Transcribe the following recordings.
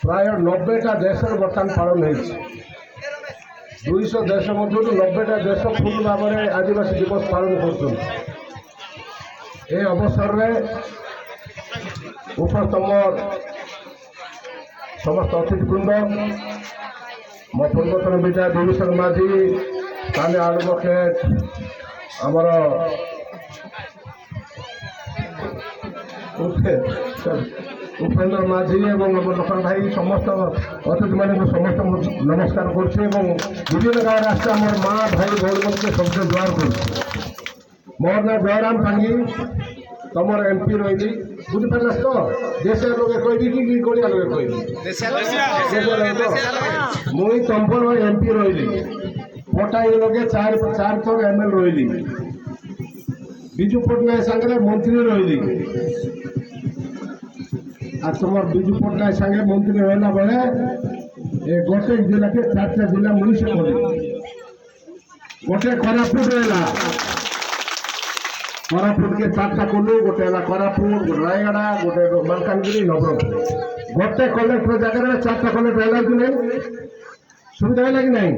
ପ୍ରାୟ 90ଟା ଦେଶରେ ବର୍ତ୍ତମାନ ପାଳନ ହେଇଛି। 200 ଦେଶ ମଧ୍ୟରୁ 90ଟା ଦେଶ ଫୁଲ୍ ଭାବରେ ଆଦିବାସୀ ଦିବସ ପାଳନ କରୁଛନ୍ତି। ଏ ଅବସରରେ ଉପସ୍ଥିତ ସମସ୍ତ ଅତିଥିବୃନ୍ଦ, ମୋ ପୂର୍ବତନ ବିଧାୟକ ବିଭୂଷଣ ମାଝୀ, ସ୍ଥାନୀୟ ଆଡଭୋକେଟ ଆମର ଉପେନ୍ଦ୍ର ମାଝୀ ଏବଂ ଆମ ଦୋକାନ ଭାଇ ସମସ୍ତ ଅତିଥିମାନଙ୍କୁ ସମସ୍ତ ନମସ୍କାର କରୁଛି ଏବଂ ବିଭିନ୍ନ ଗାଁରେ ଆସିଛି ଆମର ମା ଭାଇ ଭଉଣୀମାନଙ୍କୁ ସମସ୍ତେ ଜୁହାର କରୁଛି। ମୋର ନାଁ ଜୟରାମ ପାଙ୍ଗି, ତମର MP ରହିଲି। ବୁଝିପାରିଲ ତ? ଦେଶିଆ ଲୋକେ କହିବି କି ଗଡ଼ିଆ ଲୋକେ କହିବି? ମୁଇଁ ତମ୍ବର MP ରହିଲି। ପଟାଇ ଲୋକେ ଚାରି ଥର ML ରହିଲି। ବିଜୁ ପଟ୍ଟନାୟକ ସାଙ୍ଗରେ ମନ୍ତ୍ରୀ ରହିଲି। আর তোমার বিজু পট্টনায়ক সাথে মন্ত্রী রহলা বেড়ে গোটে জেলাকে 4টা জেলা মিশে করে গোটে কোরাপুট রহলা, কোরাপুটকে 4টা করলু, গোটে হল কোরাপুট, গোটে রায়গড়া, গোটে মালকানগিরি, নবরঙ্গপুর। গোটে কলেক্টর জায়গায় 4টা কলেক্টর হল কি নাই? সুবিধা হল কি নাই?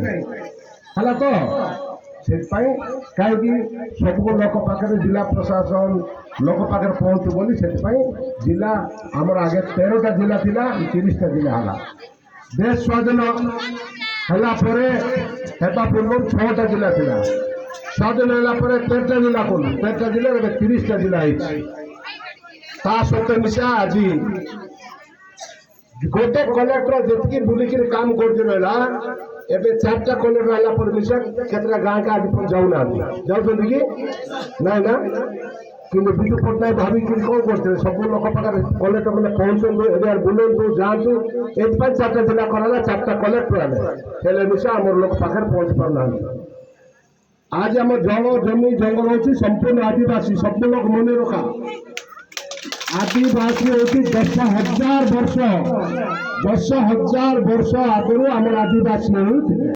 হল তো ସେଥିପାଇଁ କାହିଁକି ସବୁ ଲୋକ ପାଖରେ ଜିଲ୍ଲା ପ୍ରଶାସନ ଲୋକ ପାଖରେ ପହଞ୍ଚୁ ବୋଲି ସେଥିପାଇଁ ଜିଲ୍ଲା ଆମର ଆଗେ 13ଟା ଜିଲ୍ଲା ଥିଲା, 30ଟା ଜିଲ୍ଲା ହେଲା। ଦେଶ ସ୍ୱାଧୀନ ହେଲା ପରେ ହେବା ପୂର୍ବରୁ 6ଟା ଜିଲ୍ଲା ଥିଲା। ସ୍ୱାଧୀନ ହେଲା ପରେ 13ଟା ଜିଲ୍ଲା କଲୁ। 13ଟା ଜିଲ୍ଲାରେ ଏବେ 30ଟା ଜିଲ୍ଲା ହେଇଛି। ତା ସହିତ ମିଶା ଆଜି ଗୋଟେ କଲେକ୍ଟର ଯେତିକି ବୁଲିକିରି କାମ କରୁଛି ରହିଲା, ଏବେ 4ଟା କଲେକ୍ଟର ହେଲା ପରେ ମିଶା କେତେଟା ଗାଁକୁ ଆଜି ଯାଉନାହାନ୍ତି। ଯାଉଛନ୍ତି କି ନାଇଁ ନା? କିନ୍ତୁ ବିଜୁ ପଟ୍ଟନାୟକ ଭାବିକିରି କ'ଣ କରୁଥିଲେ, ସବୁ ଲୋକ ପାଖରେ କଲେକ୍ଟର ମାନେ ପହଞ୍ଚନ୍ତୁ, ଏବେ ବୁଲନ୍ତୁ, ଯାଆନ୍ତୁ। ଏଥିପାଇଁ 4ଟା ଜିଲ୍ଲା କରାହେଲା, 4ଟା କଲେକ୍ଟର ହେଲେ, ହେଲେ ମିଶା ଆମର ଲୋକ ପାଖରେ ପହଞ୍ଚି ପାରୁନାହାନ୍ତି। ଆଜି ଆମ ଜଳ ଜମି ଜଙ୍ଗଲ ହେଉଛି ସମ୍ପୂର୍ଣ୍ଣ ଆଦିବାସୀ। ସବୁ ଲୋକ ମନେ ରଖା, आदिवासी होती 10,000 वर्ष 10,000 वर्ष आगु आम आदिवासी नहीं।